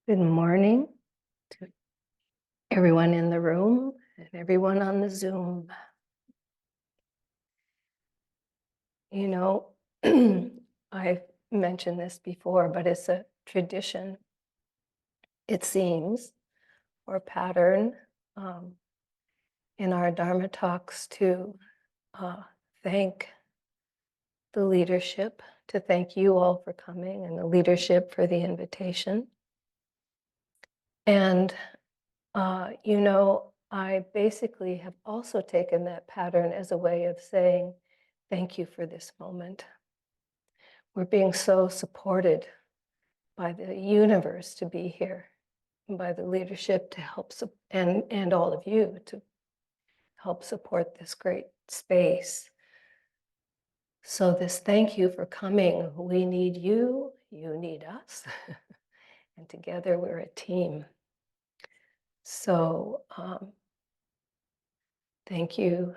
Good morning to everyone in the room and everyone on the Zoom. You know, I've mentioned this before, but it's a tradition, it seems, or pattern in our Dharma talks to thank the leadership, to thank you all for coming and the leadership for the invitation. And I basically have also taken that pattern as a way of saying, thank you for this moment. We're being so supported by the universe to be here, and by the leadership to help, and all of you to help support this great space. So this thank you for coming. We need you, you need us, and together we're a team. So thank you,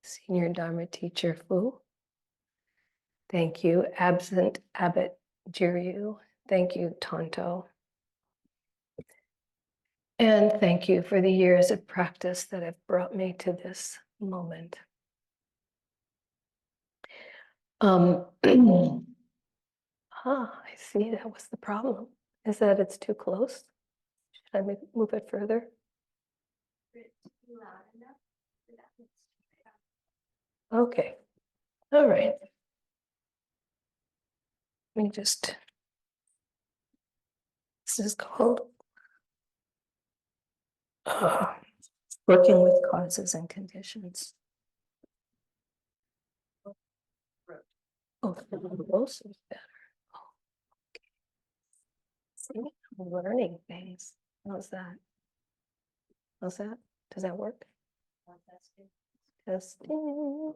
Senior Dharma Teacher Fu. Thank you, Absent Abbot Jiryu. Thank you, Tonto. And thank you for the years of practice that have brought me to this moment. I see that was the problem. Is that it's too close? Should I move it further? Okay, all right. Let me just, this is called working with causes and conditions. Oh, close is better. Oh, okay. See, I'm learning things. How's that? How's that? Does that work? Testing.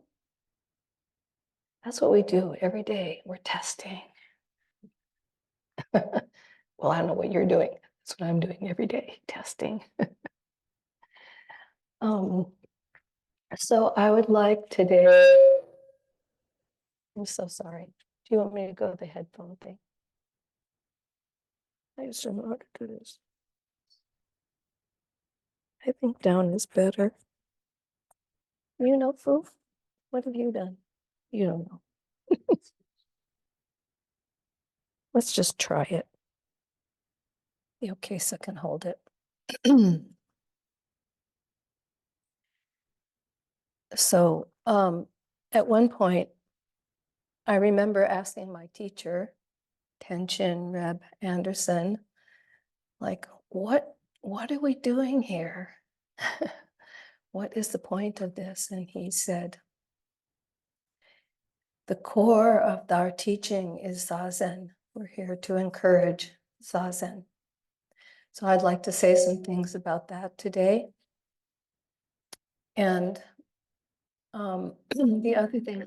That's what we do every day. We're testing. Well, I don't know what you're doing. That's what I'm doing every day, testing. So I would like today, I'm so sorry. Do you want me to go to the headphone thing? I just don't know how to do this. I think down is better. You know, Fu, what have you done? You don't know. Let's just try it. The case I can hold it. So at one point, I remember asking my teacher, Tenshin Reb Anderson, like, what are we doing here? What is the point of this? And he said, the core of our teaching is Zazen. We're here to encourage Zazen. So I'd like to say some things about that today. And the other thing,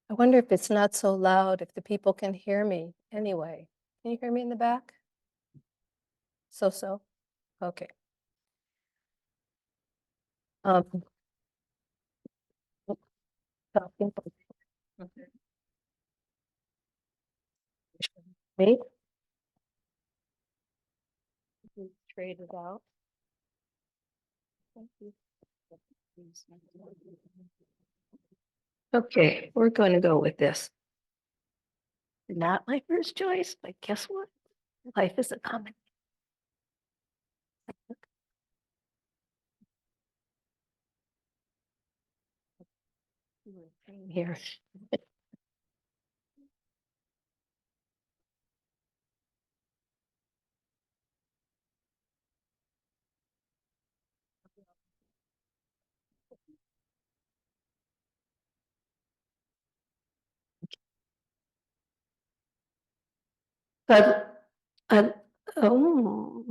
I wonder if it's not so loud, if the people can hear me anyway. Can you hear me in the back? So? Okay. Talking. Me? Trade it out. Thank you. Okay, we're going to go with this. Not my first choice, but guess what? Life is a common. Here. But oh.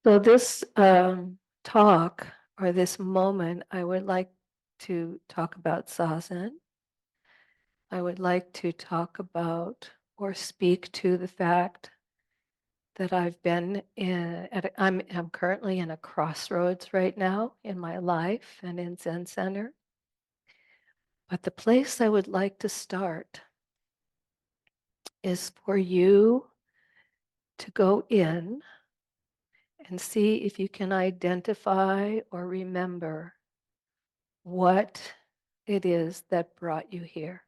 So this talk or this moment, I would like to talk about Zazen. I would like to talk about or speak to the fact that I've been I'm currently in a crossroads right now in my life and in Zen Center. But the place I would like to start is for you to go in and see if you can identify or remember what it is that brought you here.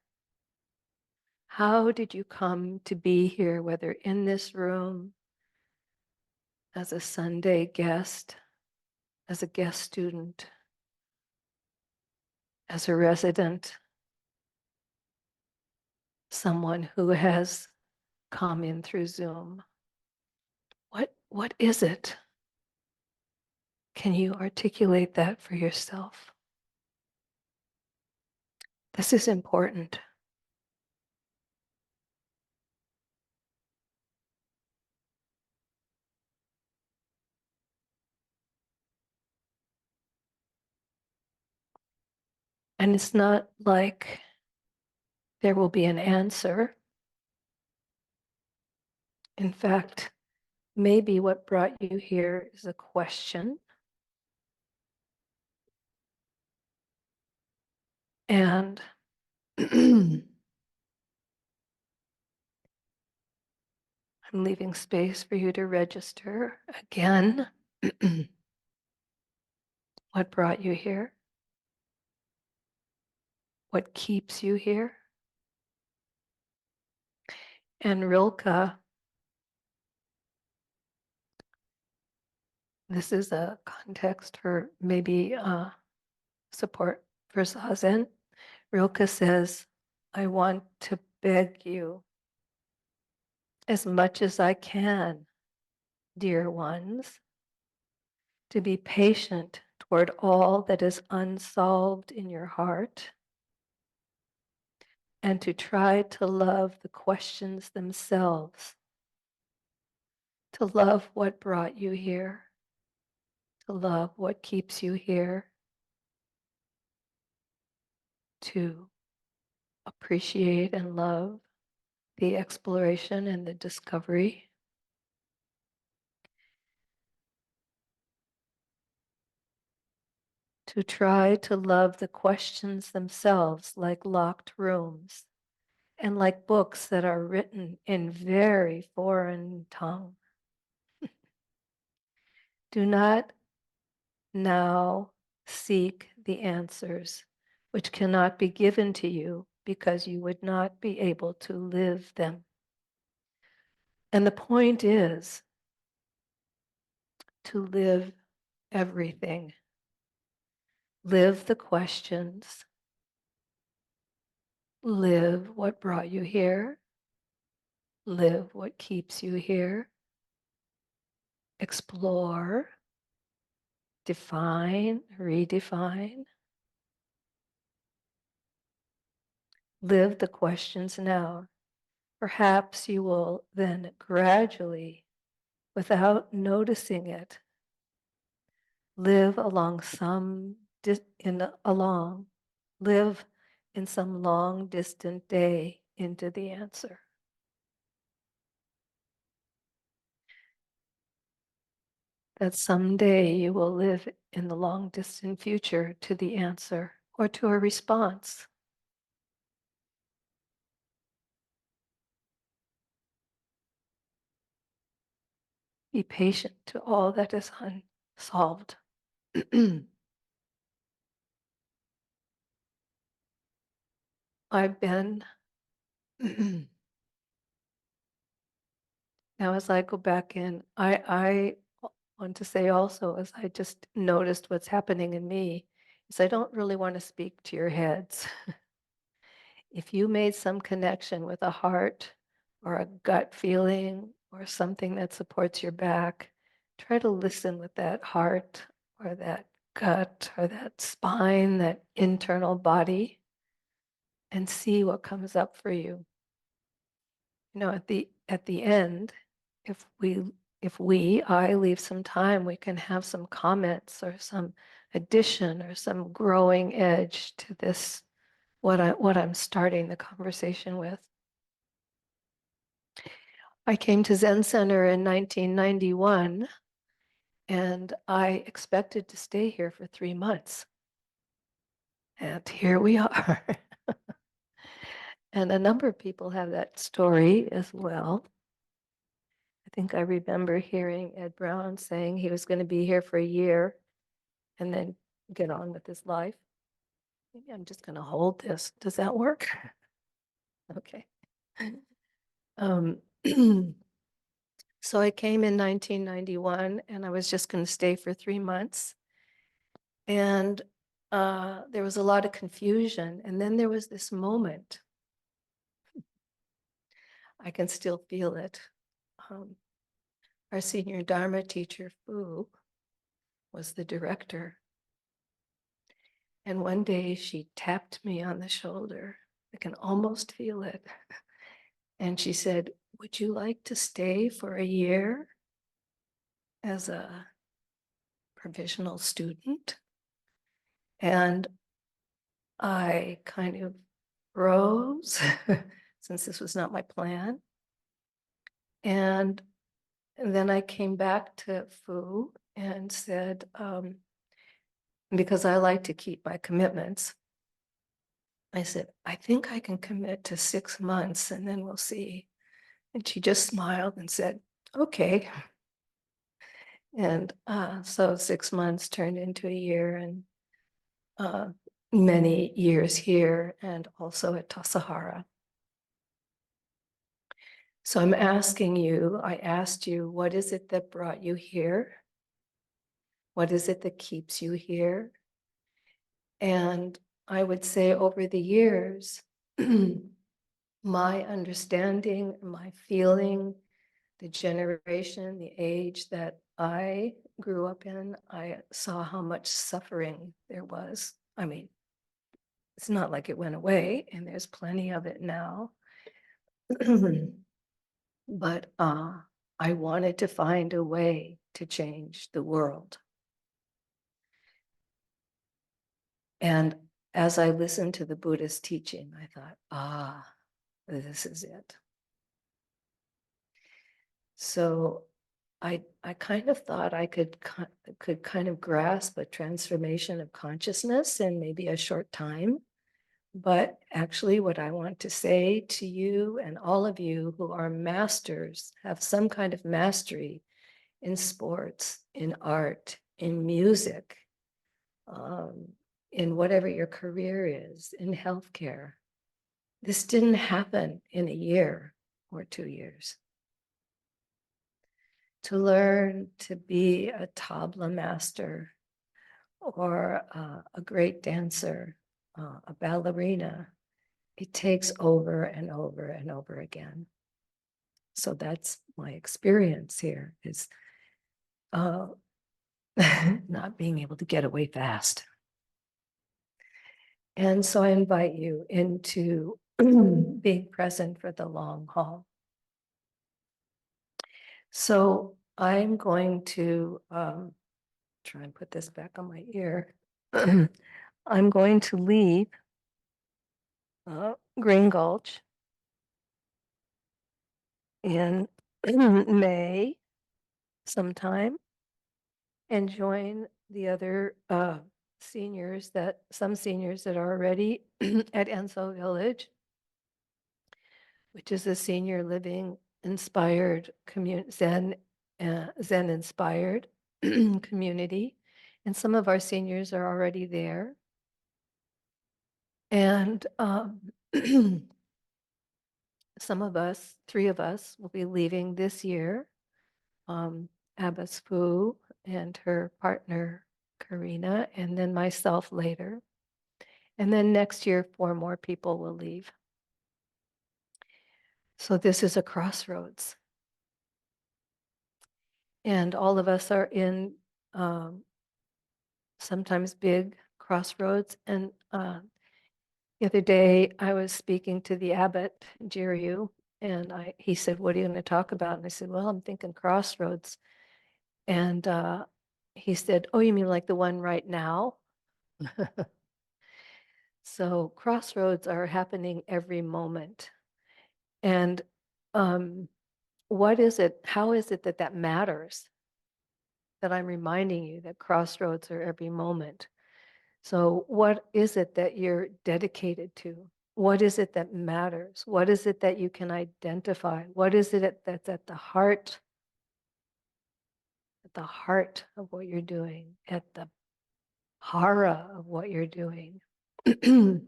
How did you come to be here, whether in this room, as a Sunday guest, as a guest student, as a resident, someone who has come in through Zoom? What is it? Can you articulate that for yourself? This is important. And it's not like there will be an answer. In fact, maybe what brought you here is a question. And I'm leaving space for you to register again. What brought you here? What keeps you here? And Rilke, this is a context for maybe support for Zazen. Rilke says, I want to beg you as much as I can, dear ones, to be patient toward all that is unsolved in your heart, and to try to love the questions themselves, to love what brought you here, to love what keeps you here, to appreciate and love the exploration and the discovery. To try to love the questions themselves like locked rooms and like books that are written in very foreign tongue. Do not now seek the answers which cannot be given to you because you would not be able to live them. And the point is to live everything. Live the questions. Live what brought you here. Live what keeps you here. Explore. Define, redefine. Live the questions now. Perhaps you will then gradually, without noticing it, live along some live in some long distant day into the answer. That someday you will live in the long distant future to the answer or to a response. Be patient to all that is unsolved. I've been, now as I go back in, I want to say also, as I just noticed what's happening in me, is I don't really want to speak to your heads. If you made some connection with a heart or a gut feeling or something that supports your back, try to listen with that heart or that gut or that spine, that internal body, and see what comes up for you. You know, at the end, if I leave some time, we can have some comments or some addition or some growing edge to this, what I'm starting the conversation with. I came to Zen Center in 1991, and I expected to stay here for 3 months. And here we are. And a number of people have that story as well. I think I remember hearing Ed Brown saying he was going to be here for a year and then get on with his life. Maybe I'm just going to hold this. Does that work? Okay. So I came in 1991 and I was just going to stay for 3 months. And there was a lot of confusion. And then there was this moment. I can still feel it. Our senior Dharma teacher, Fu, was the director. And one day she tapped me on the shoulder. I can almost feel it. And she said, "Would you like to stay for a year as a provisional student?" And I kind of froze since this was not my plan. And then I came back to Fu and said, because I like to keep my commitments, I said, "I think I can commit to 6 months and then we'll see." And she just smiled and said, "Okay." And so 6 months turned into a year, and many years here and also at Tassajara. So I'm asking you, I asked you, what is it that brought you here? What is it that keeps you here? And I would say over the years, my understanding, my feeling, the generation, the age that I grew up in, I saw how much suffering there was. I mean, it's not like it went away, and there's plenty of it now. But I wanted to find a way to change the world. And as I listened to the Buddha's teaching, I thought, this is it. So I kind of thought I could kind of grasp a transformation of consciousness in maybe a short time. But actually, what I want to say to you and all of you who are masters, have some kind of mastery in sports, in art, in music, in whatever your career is, in healthcare. This didn't happen in a year or 2 years. To learn to be a tabla master or a great dancer, a ballerina, it takes over and over and over again. So that's my experience here, is not being able to get away fast. And so I invite you into being present for the long haul. So I'm going to try and put this back on my ear. I'm going to leave Green Gulch in May sometime and join the other seniors some seniors that are already at Enso Village, which is a senior living inspired Zen inspired community. And some of our seniors are already there. And some of us, 3 of us, will be leaving this year. Abbas Fu and her partner, Karina, and then myself later. And then next year, 4 more people will leave. So this is a crossroads. And all of us are in sometimes big crossroads. And the other day, I was speaking to the abbot, Jiryu, and he said, "What are you going to talk about?" And I said, "Well, I'm thinking crossroads." And he said, "Oh, you mean like the one right now?" So crossroads are happening every moment. And what is it, how is it that that matters? That I'm reminding you that crossroads are every moment. So what is it that you're dedicated to? What is it that matters? What is it that you can identify? What is it that's at the heart of what you're doing, at the hara of what you're doing? And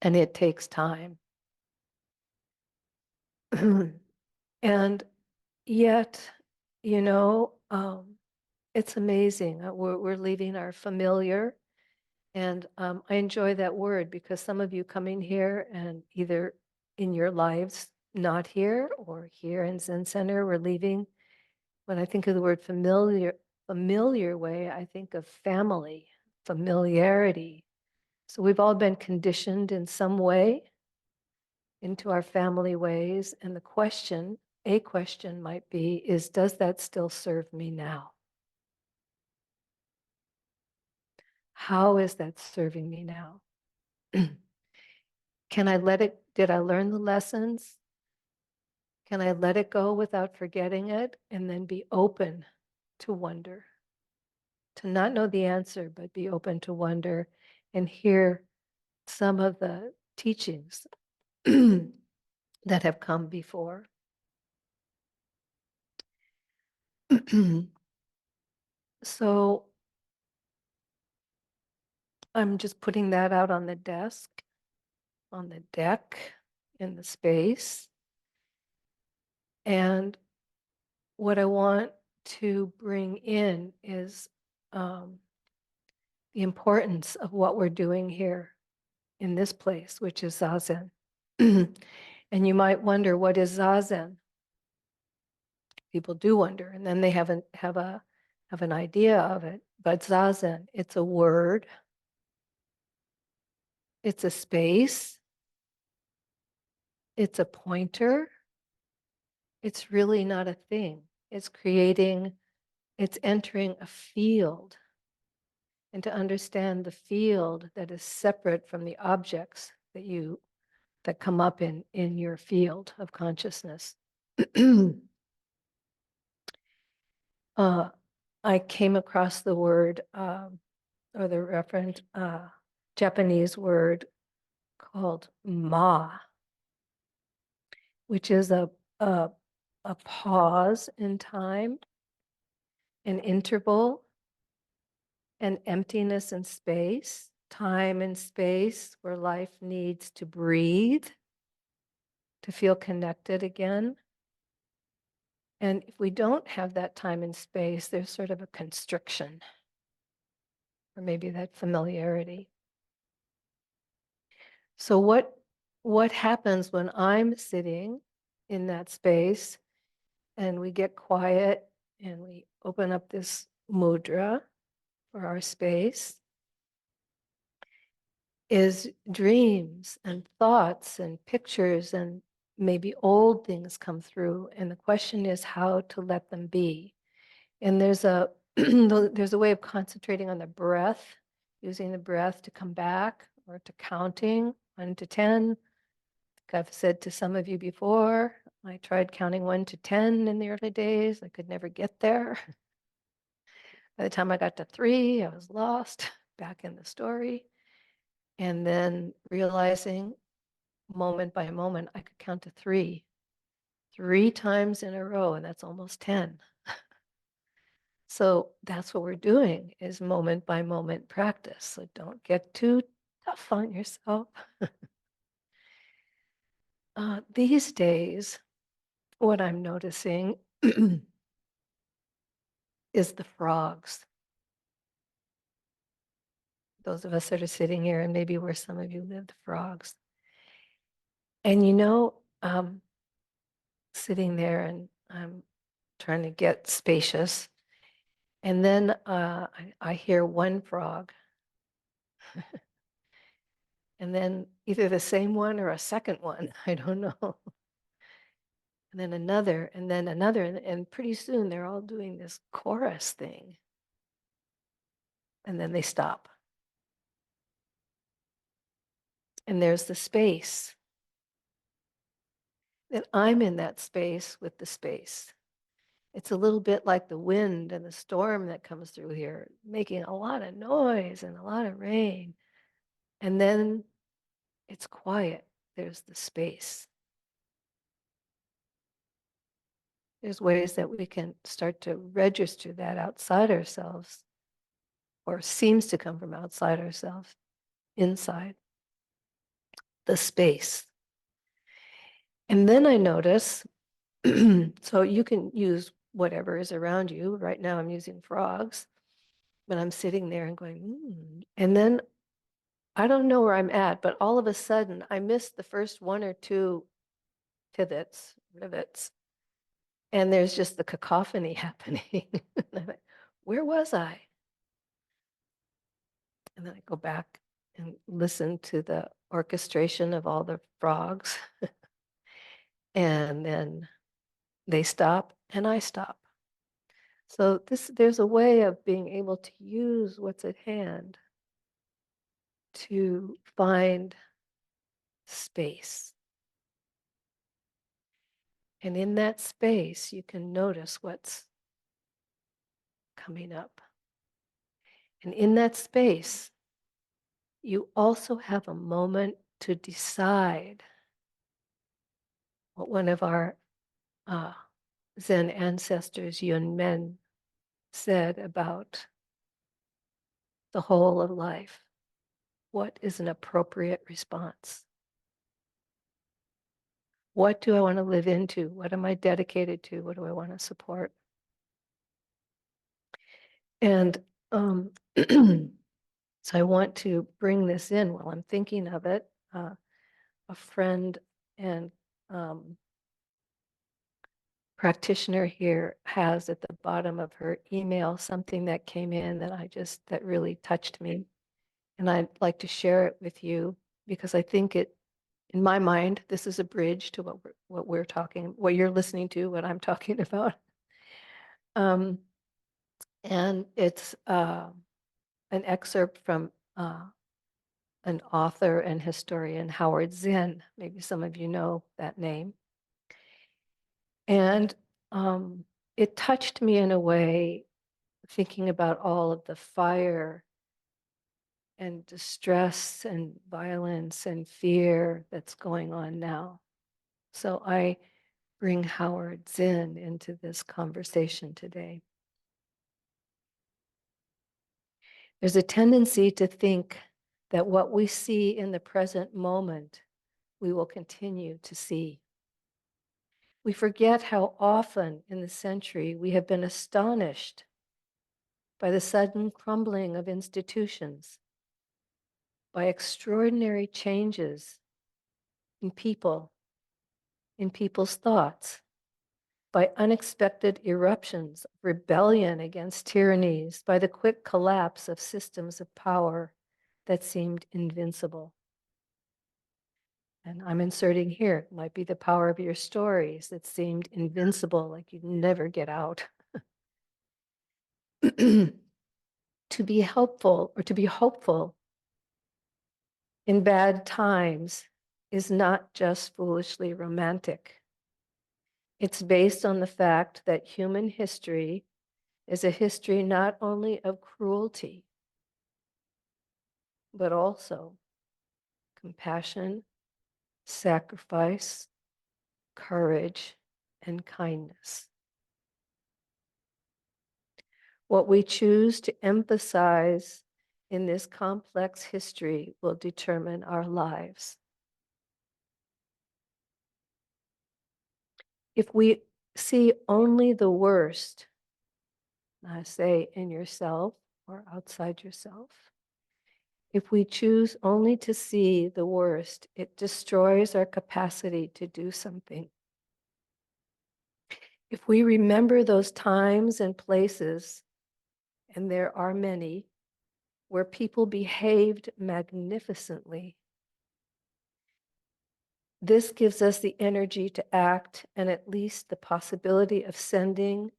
it takes time. And yet, it's amazing. We're leaving our familiar. And I enjoy that word because some of you coming here and either in your lives not here or here in Zen Center, we're leaving. When I think of the word familiar way, I think of family, familiarity. So we've all been conditioned in some way into our family ways. And a question might be, does that still serve me now? How is that serving me now? Can I let it, did I learn the lessons? Can I let it go without forgetting it and then be open to wonder? To not know the answer, but be open to wonder and hear some of the teachings that have come before. So I'm just putting that out on the desk, on the deck, in the space. And what I want to bring in is the importance of what we're doing here in this place, which is Zazen. And you might wonder, what is Zazen? People do wonder, and then they have an idea of it. But Zazen, it's a word, it's a space, it's a pointer. It's really not a thing. It's entering a field. And to understand the field that is separate from the objects that come up in your field of consciousness. I came across the word or the referent Japanese word called ma, which is a pause in time, an interval, an emptiness in space, time and space where life needs to breathe, to feel connected again. And if we don't have that time and space, there's sort of a constriction, or maybe that familiarity. So what happens when I'm sitting in that space and we get quiet and we open up this mudra for our space is dreams and thoughts and pictures and maybe old things come through. And the question is how to let them be. And there's a there's a way of concentrating on the breath, using the breath to come back or to counting 1 to 10. I've said to some of you before, I tried counting 1 to 10 in the early days. I could never get there. By the time I got to 3, I was lost back in the story. And then realizing moment by moment, I could count to 3 times in a row, and that's almost 10. So that's what we're doing, is moment by moment practice. So don't get too tough on yourself. These days, what I'm noticing is the frogs. Those of us that are sitting here, and maybe where some of you live, the frogs. And sitting there and I'm trying to get spacious. And then I hear one frog. And then either the same one or a second one, I don't know. And then another, and pretty soon they're all doing this chorus thing. And then they stop. And there's the space. That I'm in that space with the space. It's a little bit like the wind and the storm that comes through here, making a lot of noise and a lot of rain. And then it's quiet. There's the space. There's ways that we can start to register that outside ourselves, or seems to come from outside ourselves, inside the space. And then I notice, so you can use whatever is around you. Right now I'm using frogs, but I'm sitting there and going, and then I don't know where I'm at, but all of a sudden I missed the first one or two rivets, and there's just the cacophony happening. Where was I? And then I go back and listen to the orchestration of all the frogs. And then they stop and I stop. So there's a way of being able to use what's at hand to find space. And in that space, you can notice what's coming up. And in that space, you also have a moment to decide what one of our Zen ancestors, Yun Men, said about the whole of life. What is an appropriate response? What do I want to live into? What am I dedicated to? What do I want to support? And so I want to bring this in while I'm thinking of it. A friend and practitioner here has at the bottom of her email something that came in that really touched me. And I'd like to share it with you because I think it, in my mind, this is a bridge to what you're listening to, what I'm talking about. And it's an excerpt from an author and historian, Howard Zinn. Maybe some of you know that name. And it touched me in a way, thinking about all of the fire and distress and violence and fear that's going on now. So I bring Howard Zinn into this conversation today. There's a tendency to think that what we see in the present moment, we will continue to see. We forget how often in the century we have been astonished by the sudden crumbling of institutions, by extraordinary changes in people, in people's thoughts, by unexpected eruptions of rebellion against tyrannies, by the quick collapse of systems of power that seemed invincible. And I'm inserting here, it might be the power of your stories that seemed invincible, like you'd never get out. To be helpful or to be hopeful in bad times is not just foolishly romantic. It's based on the fact that human history is a history not only of cruelty, but also compassion, sacrifice, courage, and kindness. What we choose to emphasize in this complex history will determine our lives. If we see only the worst, I say in yourself or outside yourself, if we choose only to see the worst, it destroys our capacity to do something. If we remember those times and places, and there are many, where people behaved magnificently, this gives us the energy to act and at least the possibility of sending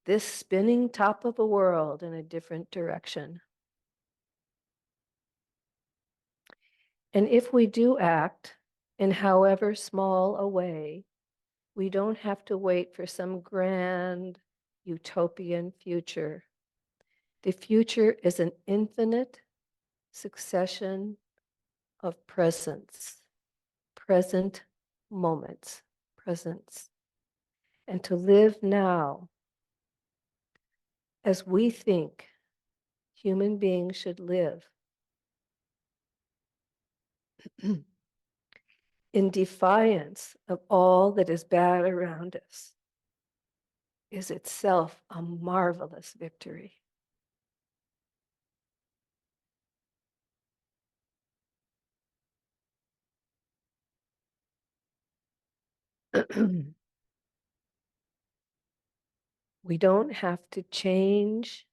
this spinning top of a world in a different direction. And if we do act in however small a way, we don't have to wait for some grand utopian future. The future is an infinite succession of presence, present moments, presence, and to live now as we think human beings should live, in defiance of all that is bad around us, is itself a marvelous victory. We don't have to change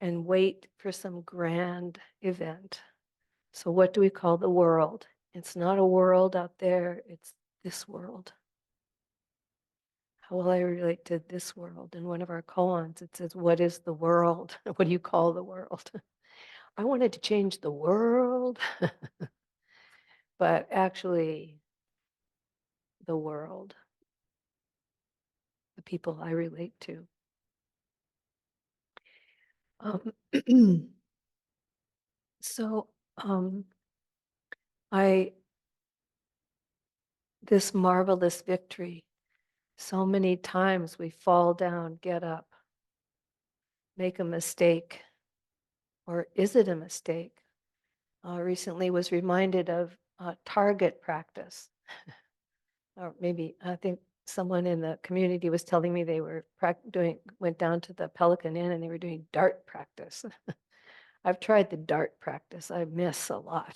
and wait for some grand event. So, what do we call the world? It's not a world out there, it's this world. How will I relate to this world? In one of our koans, it says, what is the world? What do you call the world? I wanted to change the world, but actually, the world, the people I relate to. So, this marvelous victory, so many times we fall down, get up, make a mistake, or is it a mistake? Recently was reminded of target practice. Or maybe I think someone in the community was telling me they were went down to the Pelican Inn and they were doing dart practice. I've tried the dart practice. I miss a lot.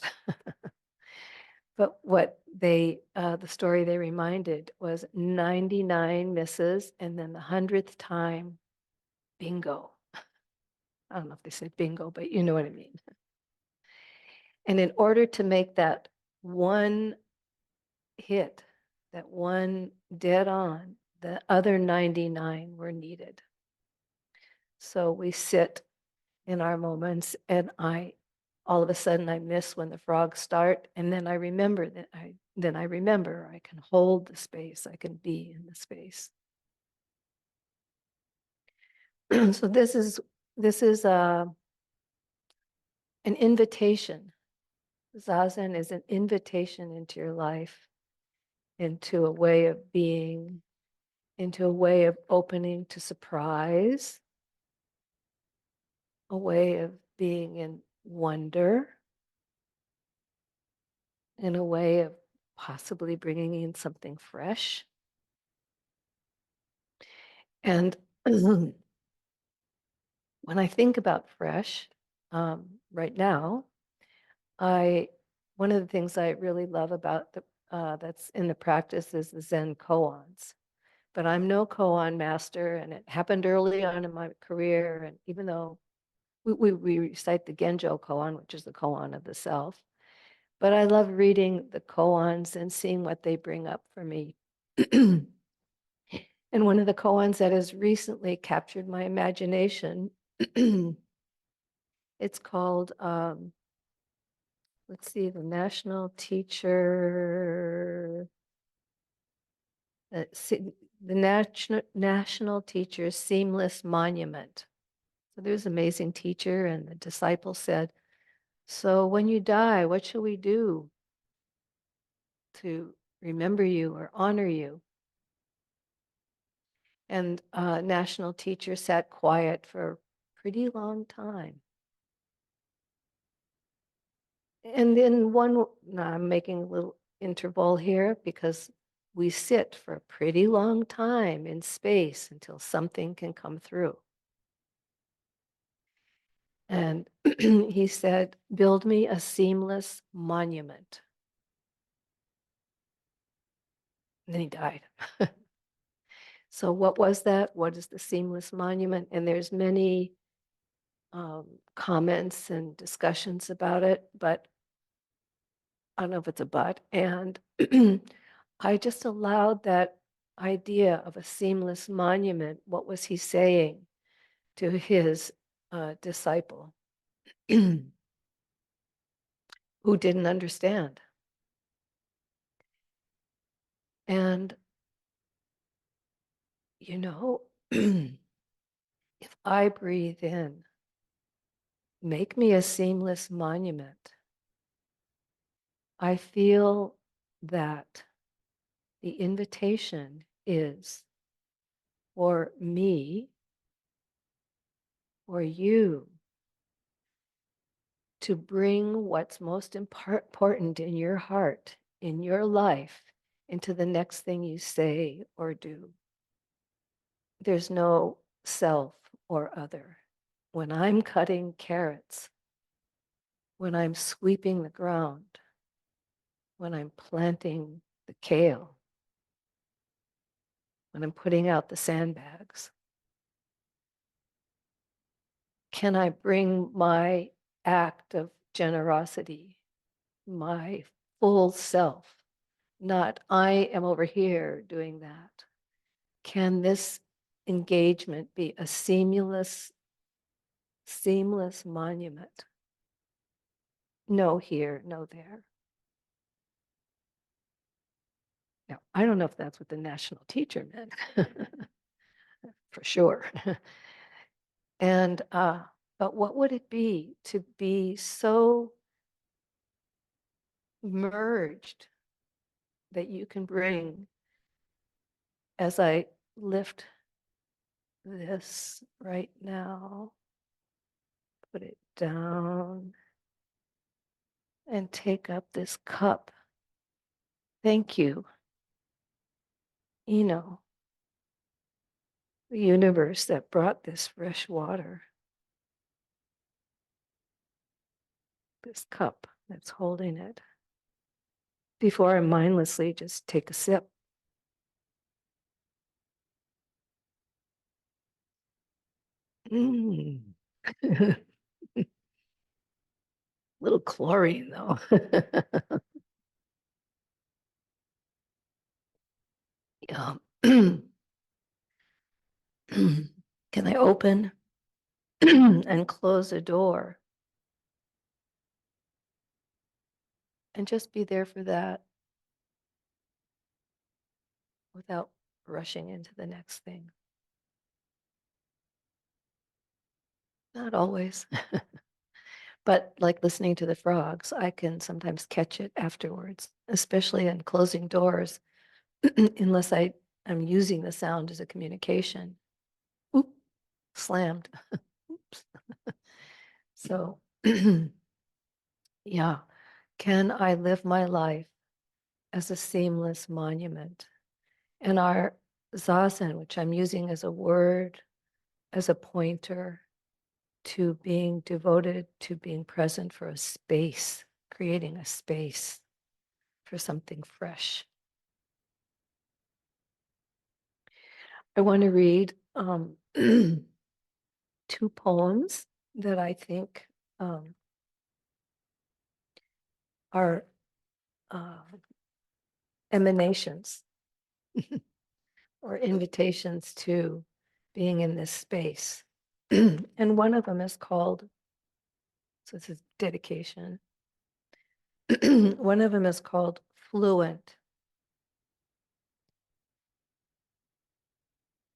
But what the story they reminded was 99 misses, and then the 100th time, bingo. I don't know if they said bingo, but you know what I mean. And in order to make that one hit, that one dead on, the other 99 were needed. So we sit in our moments, and all of a sudden I miss when the frogs start, and then I remember that I can hold the space, I can be in the space. So this is an invitation. Zazen is an invitation into your life, into a way of being, into a way of opening to surprise, a way of being in wonder, in a way of possibly bringing in something fresh. And when I think about fresh, right now, one of the things I really love about that's in the practice is the Zen koans. But I'm no koan master, and it happened early on in my career. And even though we recite the Genjo koan, which is the koan of the self, but I love reading the koans and seeing what they bring up for me. And one of the koans that has recently captured my imagination, it's called, let's see, the National Teacher, the National Teacher's Seamless Monument. So there's an amazing teacher, and the disciple said, so when you die, what shall we do to remember you or honor you? And national teacher sat quiet for a pretty long time. And then now I'm making a little interval here because we sit for a pretty long time in space until something can come through. And he said, build me a seamless monument. And then he died. So what was that? What is the seamless monument? And there's many comments and discussions about it, but I don't know if it's a but. And I just allowed that idea of a seamless monument. What was he saying to his disciple who didn't understand? And, you know, if I breathe in, make me a seamless monument. I feel that the invitation is for me or you to bring what's most important in your heart, in your life, into the next thing you say or do. There's no self or other. When I'm cutting carrots, when I'm sweeping the ground, when I'm planting the kale, when I'm putting out the sandbags, can I bring my act of generosity, my full self, not I am over here doing that? Can this engagement be a seamless monument? No here, no there. Now, I don't know if that's what the national teacher meant, for sure. And, but what would it be to be so merged that you can bring, as I lift this right now, put it down and take up this cup. Thank you, the universe that brought this fresh water, this cup that's holding it, before I mindlessly just take a sip. Mm. Little chlorine though. Yeah. Can I open and close a door and just be there for that without rushing into the next thing? Not always. But like listening to the frogs, I can sometimes catch it afterwards, especially in closing doors, unless I'm using the sound as a communication. Oop, slammed. Oops. So, yeah, can I live my life as a seamless monument? And our Zazen, which I'm using as a word, as a pointer to being devoted to being present for a space, creating a space for something fresh. I want to read 2 poems that I think are emanations or invitations to being in this space. And one of them is called, so this is dedication. One of them is called Fluent.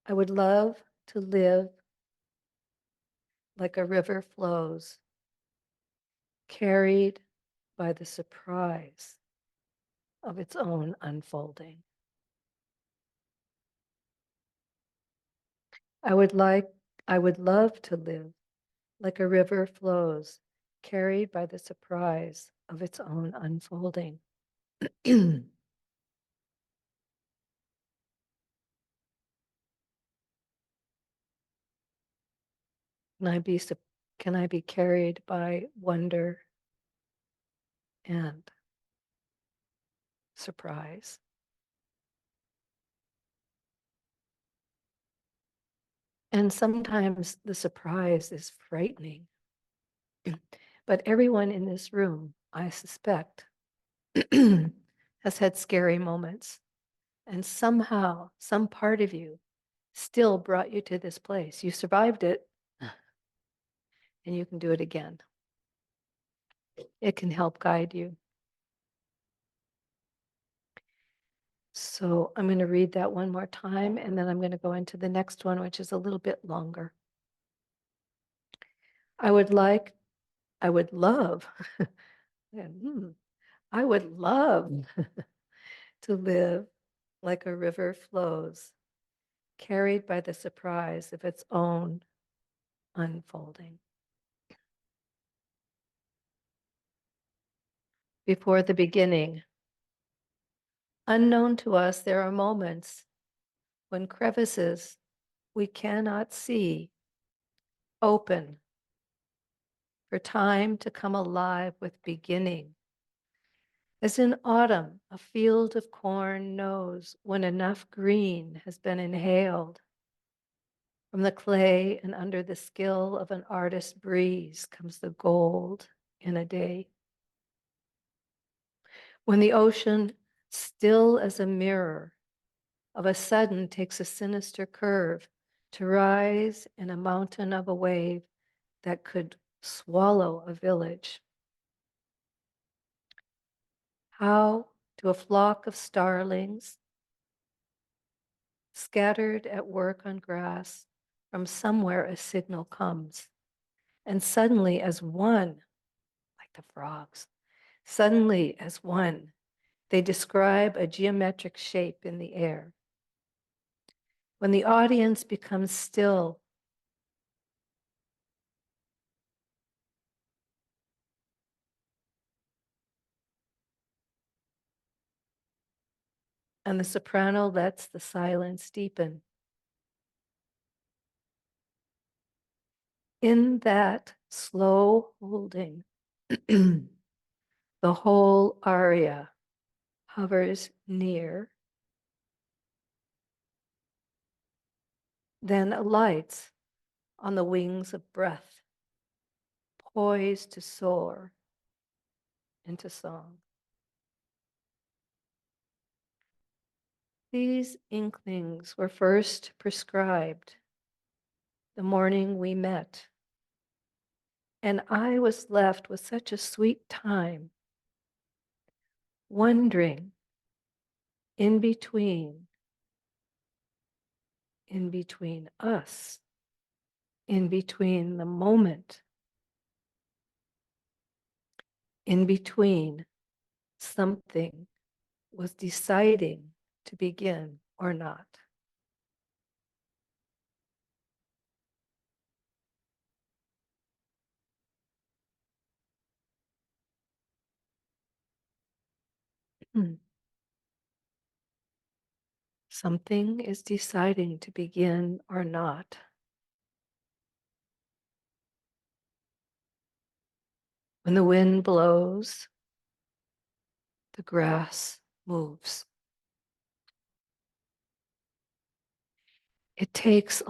I would love to live like a river flows, carried by the surprise of its own unfolding. I would love to live like a river flows, carried by the surprise of its own unfolding. Can can I be carried by wonder and surprise? And sometimes the surprise is frightening. But everyone in this room, I suspect, has had scary moments. And somehow, some part of you still brought you to this place. You survived it, and you can do it again. It can help guide you. So I'm going to read that one more time, and then I'm going to go into the next one, which is a little bit longer. I would love, I would love to live like a river flows, carried by the surprise of its own unfolding. Before the beginning, unknown to us, there are moments when crevices we cannot see open for time to come alive with beginning. As in autumn, a field of corn knows when enough green has been inhaled. From the clay and under the skill of an artist breeze comes the gold in a day. When the ocean, still as a mirror, of a sudden takes a sinister curve to rise in a mountain of a wave that could swallow a village. How to a flock of starlings scattered at work on grass, from somewhere a signal comes. And suddenly, as one, like the frogs, suddenly, as one, they describe a geometric shape in the air. When the audience becomes still, and the soprano lets the silence deepen. In that slow holding, the whole aria hovers near, then alights on the wings of breath, poised to soar into song. These inklings were first prescribed the morning we met, and I was left with such a sweet time, wondering in between us, in between the moment, in between something was deciding to begin or not. Something is deciding to begin or not. When the wind blows, the grass moves. It takes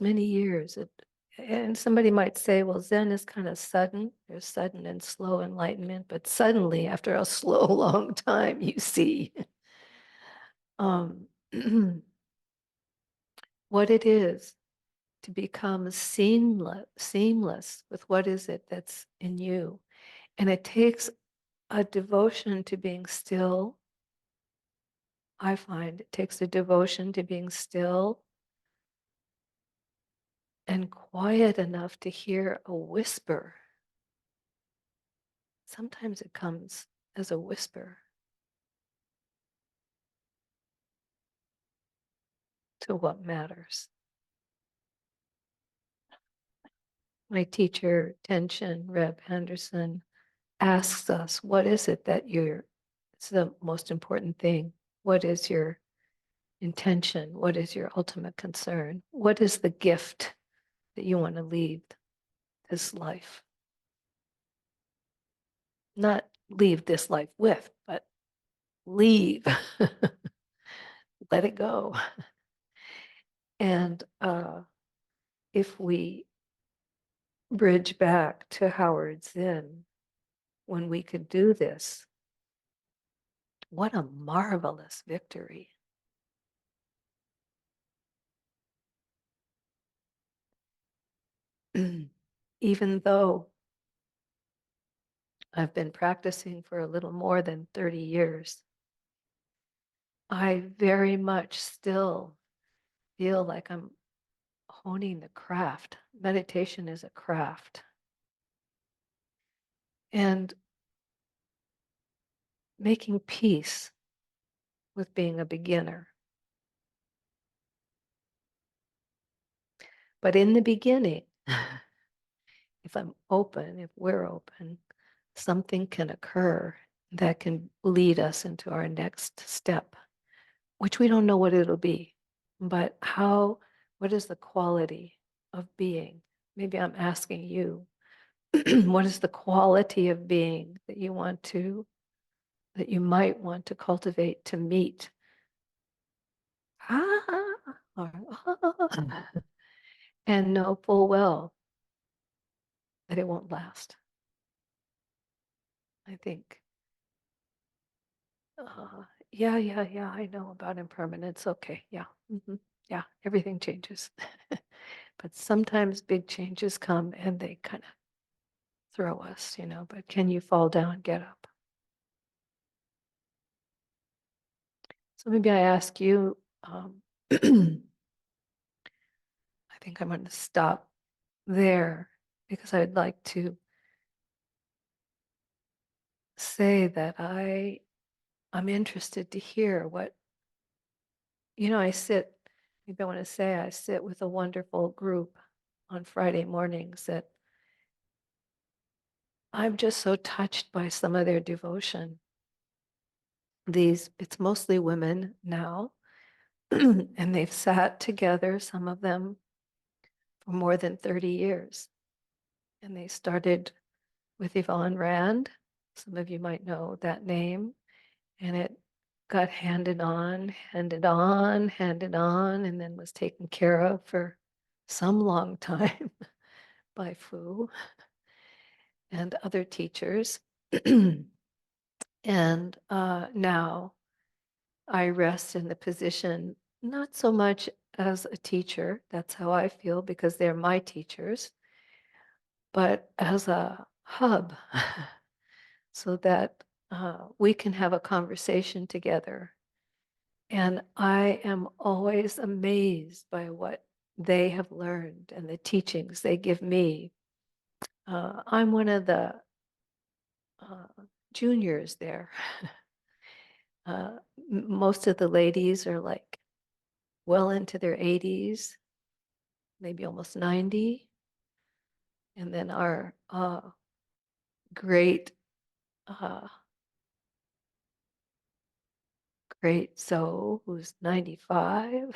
many years. And somebody might say, well, Zen is kind of sudden. There's sudden and slow enlightenment, but suddenly, after a slow, long time, you see um, what it is to become seamless with what is it that's in you. And it takes a devotion to being still. I find it takes a devotion to being still and quiet enough to hear a whisper. Sometimes it comes as a whisper to what matters. My teacher, Tenshin Reb Henderson, asks us, what is it that it's the most important thing. What is your intention? What is your ultimate concern? What is the gift that you want to leave this life? Not leave this life with, but leave. Let it go. And if we bridge back to Howard Zinn, when we could do this, what a marvelous victory. Even though I've been practicing for a little more than 30 years, I very much still feel like I'm honing the craft. Meditation is a craft. and making peace with being a beginner. But in the beginning, if I'm open, if we're open, something can occur that can lead us into our next step, which we don't know what it'll be. But what is the quality of being? Maybe I'm asking you, what is the quality of being that you might want to cultivate to meet? And know full well that it won't last. I think, yeah, I know about impermanence. Okay, yeah, yeah, everything changes. But sometimes big changes come and they kind of throw us, but can you fall down and get up? So maybe I ask you, I think I'm going to stop there because I'd like to say that I'm interested to hear what, maybe I want to say I sit with a wonderful group on Friday mornings that I'm just so touched by some of their devotion. It's mostly women now, and they've sat together, some of them, for more than 30 years. And they started with Yvonne Rand. Some of you might know that name. And it got handed on, and then was taken care of for some long time by Fu and other teachers. And now I rest in the position, not so much as a teacher, that's how I feel because they're my teachers, but as a hub so that we can have a conversation together. And I am always amazed by what they have learned and the teachings they give me. I'm one of the juniors there. Most of the ladies are like well into their 80s, maybe almost 90. And then our great Zoe, who's 95.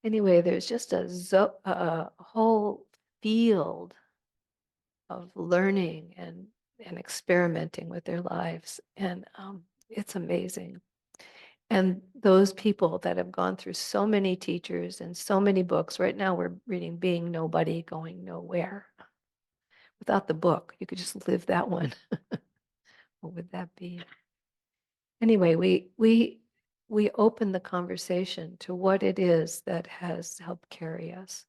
Anyway, there's just a whole field of learning and experimenting with their lives. And it's amazing. And those people that have gone through so many teachers and so many books, right now we're reading Being Nobody, Going Nowhere. Without the book, you could just live that one. What would that be? Anyway, we open the conversation to what it is that has helped carry us.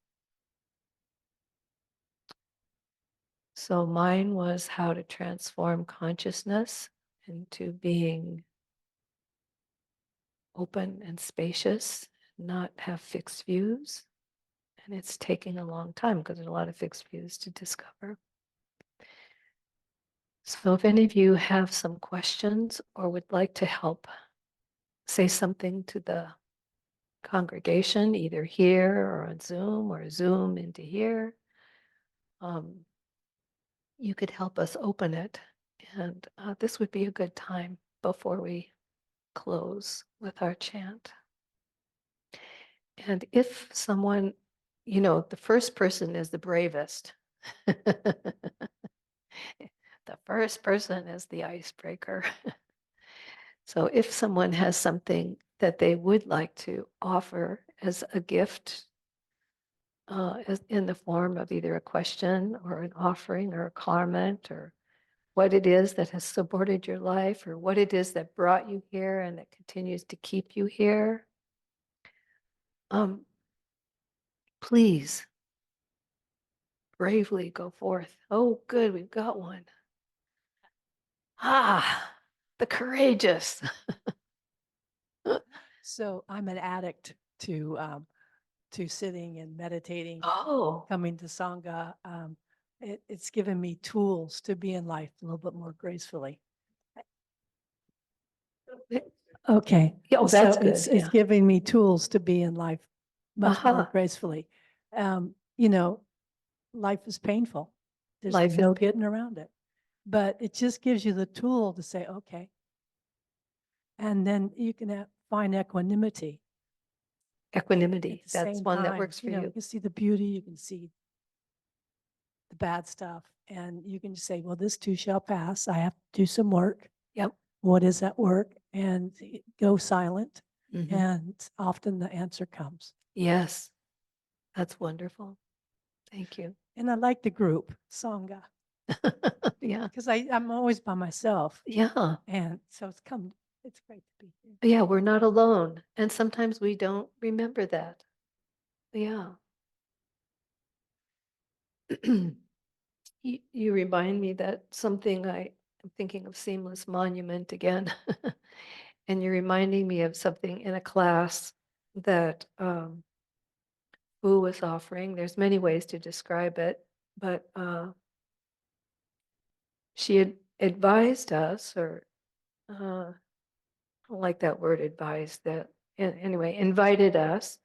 So mine was how to transform consciousness into being open and spacious, not have fixed views. And it's taking a long time because there's a lot of fixed views to discover. So if any of you have some questions or would like to help say something to the congregation, either here or on Zoom or Zoom into here, you could help us open it. And this would be a good time before we close with our chant. And if someone, the first person is the bravest. The first person is the icebreaker. So if someone has something that they would like to offer as a gift, in the form of either a question or an offering or a comment, or what it is that has supported your life, or what it is that brought you here and that continues to keep you here, please bravely go forth. Oh, good, we've got one. The courageous. So I'm an addict to sitting and meditating, Oh, coming to Sangha. it's given me tools to be in life a little bit more gracefully. Okay. Yeah, oh, that's So good, it's yeah. giving me tools to be in life much more Aha. gracefully. You know, life is painful. There's Life is no pain- getting around it. But it just gives you the tool to say, okay. And then you can find equanimity at Equanimity, the that's same one that time. works for You know, you. you can see the beauty, you can see the bad stuff, and you can just say, well, this too shall pass. I have to do some work. Yep. What is that work? And go silent. Mhm. And often the answer comes. Yes, that's wonderful. Thank you. And I like the group, Songa, Yeah, because I'm always by myself. yeah, And so it's great to be here. yeah, we're not alone. And sometimes we don't remember that. Yeah. You remind me that something I'm thinking of seamless monument again. And you're reminding me of something in a class that Wu was offering. There's many ways to describe it, but she had advised us, or I don't like that word advised, that anyway, invited us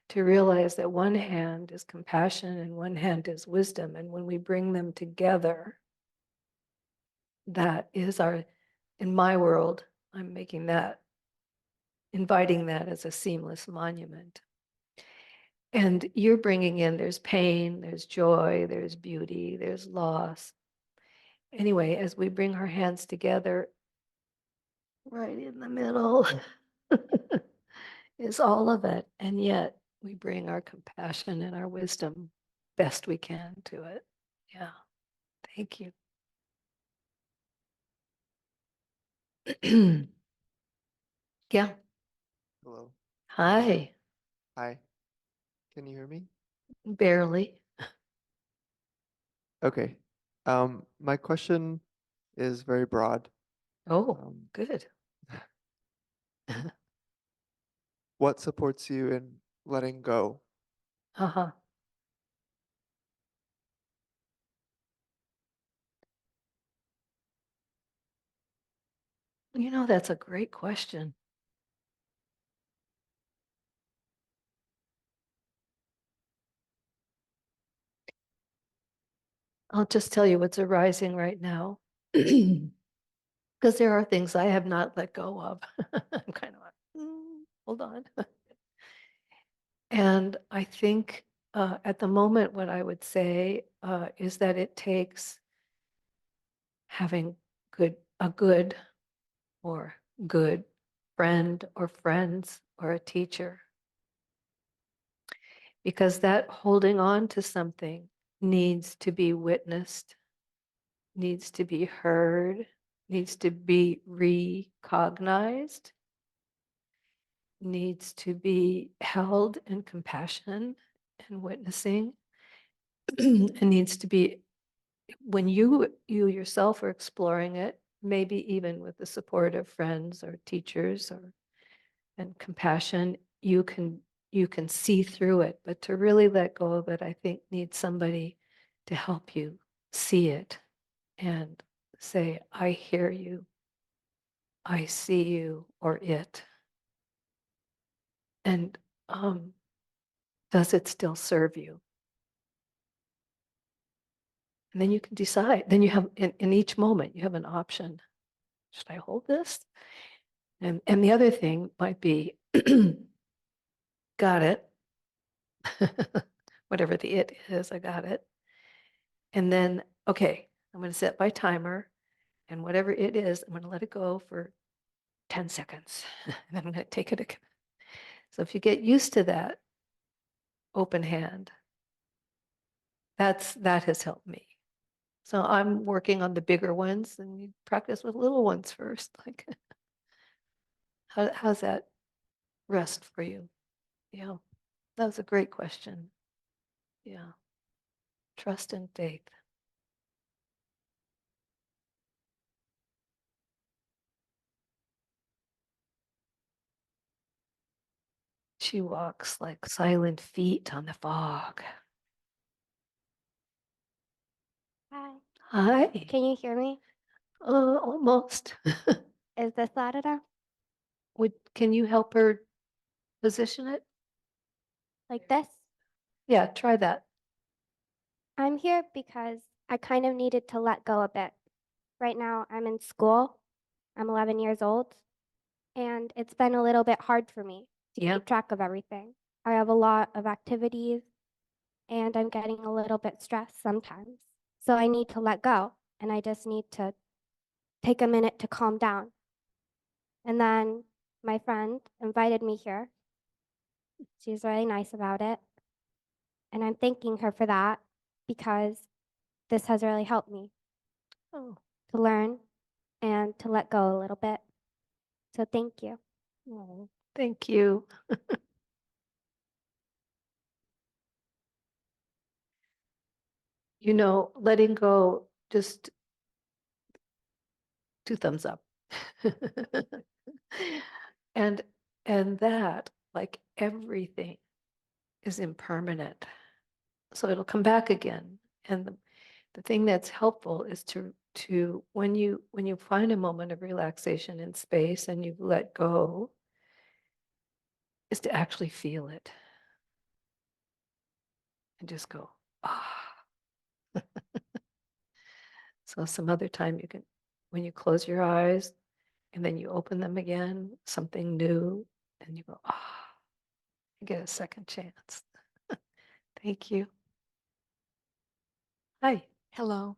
to realize that one hand is compassion and one hand is wisdom. And when we bring them together, that is in my world, I'm making that, inviting that as a seamless monument. And you're bringing in, there's pain, there's joy, there's beauty, there's loss. Anyway, as we bring our hands together, right in the middle is all of it. And yet we bring our compassion and our wisdom best we can to it. Yeah. Thank you. Yeah. Hello. Hi. Hi. Can you hear me? Barely. Okay. My question is very broad. Oh, Um, good. what supports you in letting go? Uh-huh. That's a great question. I'll just tell you what's arising right now. Because there are things I have not let go of. I'm kind of like, hold on. And I think at the moment, what I would say is that it takes having a good or good friend or friends or a teacher, because that holding on to something needs to be witnessed, needs to be heard, needs to be recognized, needs to be held in compassion and witnessing, and needs to be, when you yourself are exploring it, maybe even with the support of friends or teachers and compassion, you can see through it. But to really let go of it, I think needs somebody to help you see it and say, I hear you, I see you, or it. And does it still serve you? And then you can decide. Then you have, in each moment, you have an option. Should I hold this? And the other thing might be, got it. Whatever the it is, I got it. And then, okay, I'm going to set my timer, and whatever it is, I'm going to let it go for 10 seconds. And then I'm going to take it again. So if you get used to that open hand, that has helped me. So I'm working on the bigger ones, and you practice with little ones first. Like, how's that rest for you? Yeah, that was a great question. Yeah, trust and faith. She walks like silent feet on the fog. Hi. Hi. Can you hear me? Almost. Is this loud enough? Can you help her position it? Like this? Yeah, try that. I'm here because I kind of needed to let go a bit. Right now, I'm in school. I'm 11 years old, and it's been a little bit hard for me to Yeah. keep track of everything. I have a lot of activities, and I'm getting a little bit stressed sometimes. So I need to let go, and I just need to take a minute to calm down. And then my friend invited me here. She's really nice about it. And I'm thanking her for that because this has really helped me Oh, to learn and to let go a little bit. So thank you. oh, thank you. You know, letting go, just 2 thumbs up. And that, like everything, is impermanent. So it'll come back again. And the thing that's helpful is to when you find a moment of relaxation in space and you've let go, is to actually feel it and just go, ah. So some other time you can, when you close your eyes and then you open them again, something new, and you go, ah, you get a second chance. Thank you. Hi. Hello.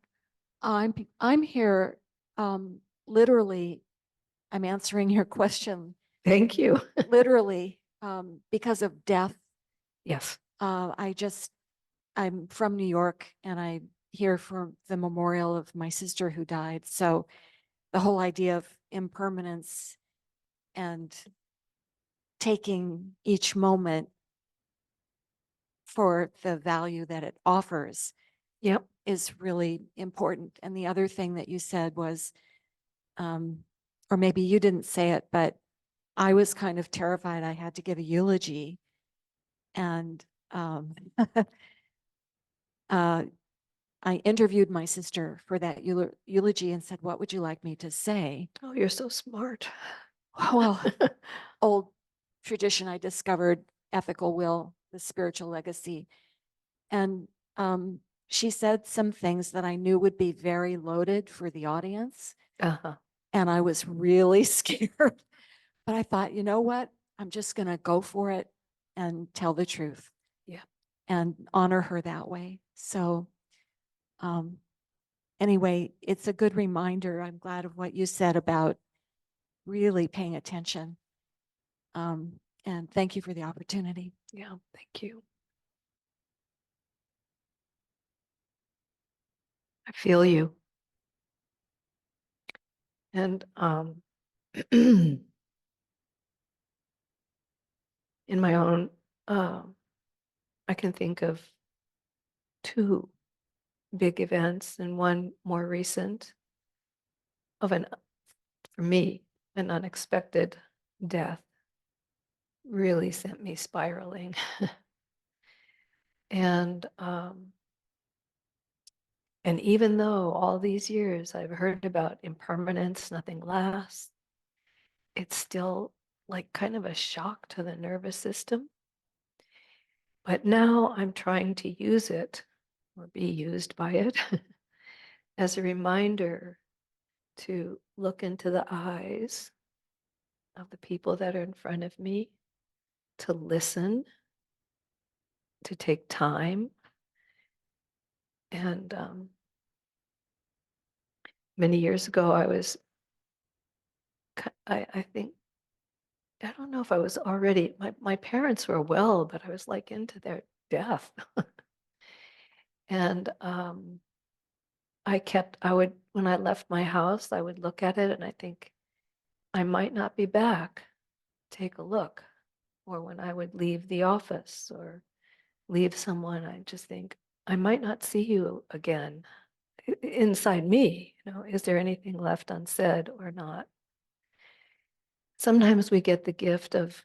I'm here, literally, I'm answering your question, Thank you. literally, because of death. Yes. I'm from New York and I'm here for the memorial of my sister who died. So the whole idea of impermanence and taking each moment for the value that it offers Yep. is really important. And the other thing that you said was, or maybe you didn't say it, but I was kind of terrified I had to give a eulogy. And I interviewed my sister for that eulogy and said, what would you like me to say? Oh, you're so smart. Well, old tradition, I discovered ethical will, the spiritual legacy. And she said some things that I knew would be very loaded for the audience. Uh-huh. And I was really scared. But I thought, you know what? I'm just going to go for it and tell the truth. Yeah. And honor her that way. So anyway, it's a good reminder. I'm glad of what you said about really paying attention. And thank you for the opportunity. Yeah. Thank you. I feel you. And in my own, I can think of 2 big events and one more recent of for me, an unexpected death really sent me spiraling. And even though all these years I've heard about impermanence, nothing lasts, it's still like kind of a shock to the nervous system. But now I'm trying to use it or be used by it as a reminder to look into the eyes of the people that are in front of me, to listen, to take time. And many years ago, I think, I don't know if I was already, my parents were well, but I was like into their death. And when I left my house, I would look at it and I think, I might not be back. Take a look. Or when I would leave the office or leave someone, I just think, I might not see you again. Inside me, is there anything left unsaid or not? Sometimes we get the gift of,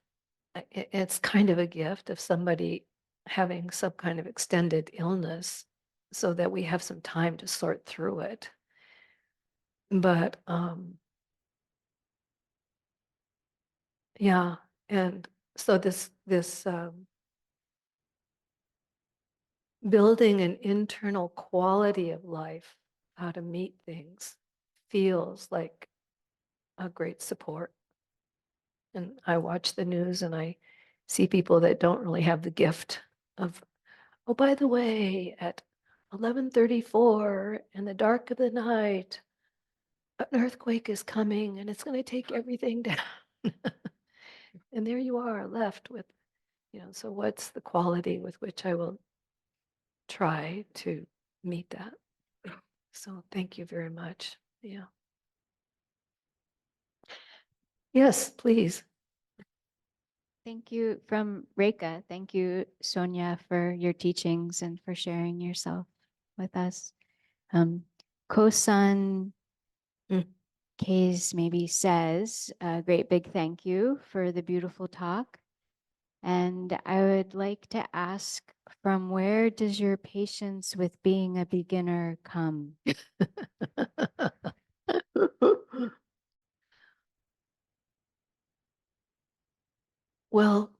it's kind of a gift of somebody having some kind of extended illness so that we have some time to sort through it. But yeah, and so this building an internal quality of life, how to meet things, feels like a great support. And I watch the news and I see people that don't really have the gift of, oh, by the way, at 11:34 in the dark of the night, an earthquake is coming and it's going to take everything down. And there you are left with, so what's the quality with which I will try to meet that? So thank you very much. Yeah. Yes, please. Thank you from Reka. Thank you, Sonja, for your teachings and for sharing yourself with us. Kosan Mm. Kays maybe says a great big thank you for the beautiful talk. And I would like to ask, from where does your patience with being a beginner come? Well,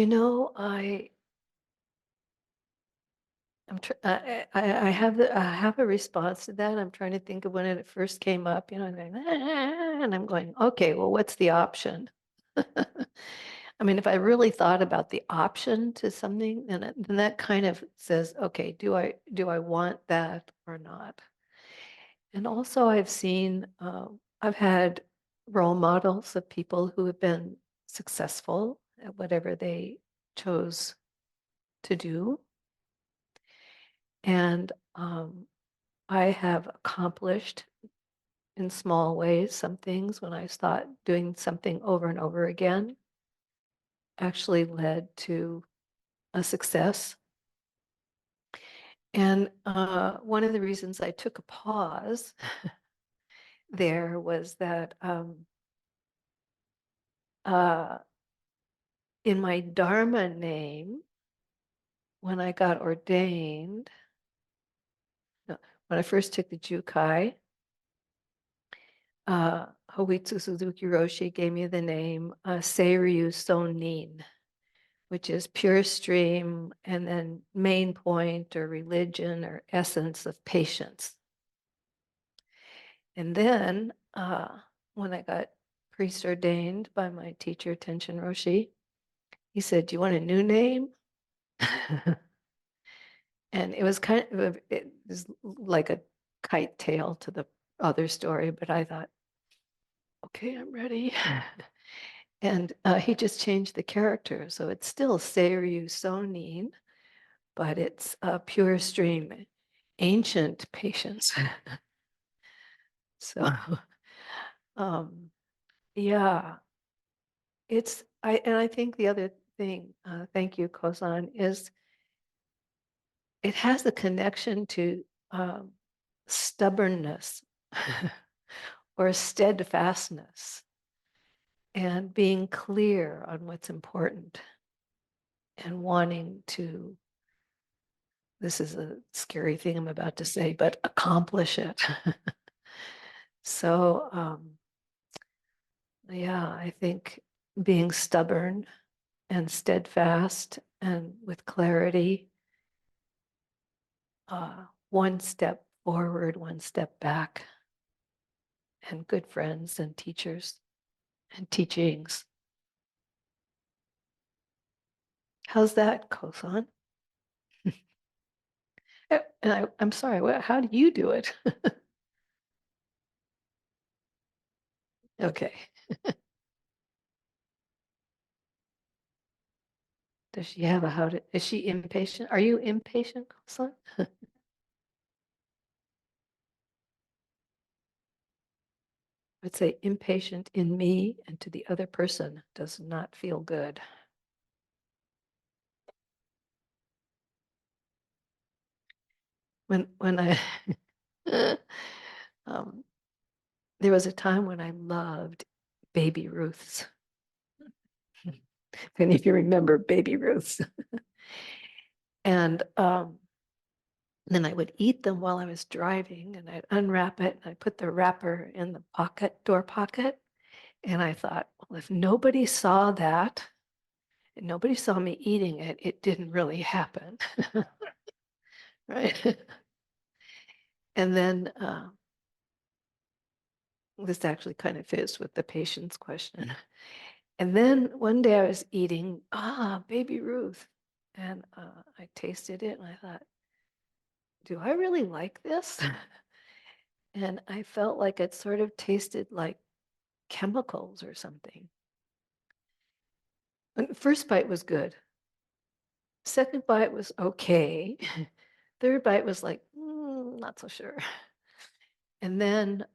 I have a response to that. I'm trying to think of when it first came up, and I'm going, okay, well, what's the option? I mean, if I really thought about the option to something, then that kind of says, okay, do I want that or not? And also I've had role models of people who have been successful at whatever they chose to do. And I have accomplished in small ways some things when I thought doing something over and over again actually led to a success. And one of the reasons I took a pause there was that in my Dharma name, when I got ordained, no, when I first took the Jukai, Hoitsu Suzuki Roshi gave me the name Seiryu Sonin, which is pure stream and then main point or religion or essence of patience. And then when I got priest ordained by my teacher, Tenshin Roshi, he said, do you want a new name? And it was it was like a kite tail to the other story, but I thought, okay, I'm ready. And he just changed the character. So it's still Seiryu Sonin, but it's a pure stream, ancient patience. So yeah, I think the other thing, thank you, Kosan, is it has a connection to stubbornness or steadfastness and being clear on what's important and wanting to, this is a scary thing I'm about to say, but accomplish it. So yeah, I think being stubborn and steadfast and with clarity, one step forward, one step back, and good friends and teachers and teachings. How's that, Kosan? And I'm sorry, how do you do it? Okay. Does she have is she impatient? Are you impatient, Kosan? I'd say impatient in me and to the other person does not feel good. When I there was a time when I loved Baby Ruths. If any of you remember Baby Ruths. And then I would eat them while I was driving, and I'd unwrap it and I put the wrapper in the door pocket. And I thought, well, if nobody saw that and nobody saw me eating it, it didn't really happen. Right. And then this actually kind of fits with the patient's question. And then one day I was eating, Baby Ruth. And I tasted it and I thought, do I really like this? And I felt like it sort of tasted like chemicals or something. And first bite was good. Second bite was okay. Third bite was like, not so sure. And then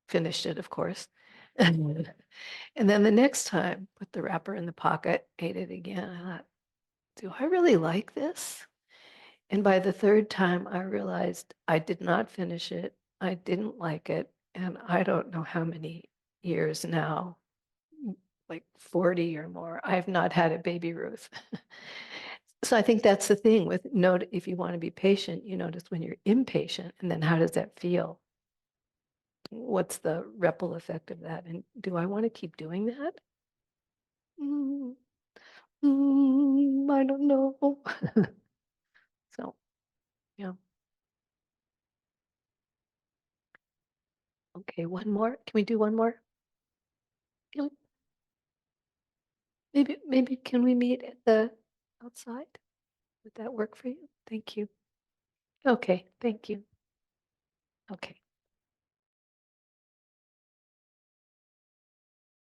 finished it, of course. And then the next time, put the wrapper in the pocket, ate it again. I thought, do I really like this? And by the third time, I realized I did not finish it. I didn't like it. And I don't know how many years now, like 40 or more, I've not had a Baby Ruth. So I think that's the thing with if you want to be patient, you notice when you're impatient, and then how does that feel? What's the ripple effect of that? And do I want to keep doing that? I don't know. So, yeah. Okay, one more. Can we do one more? Can maybe can we meet at the outside? Would that work for you? Thank you. Okay, thank you. Okay.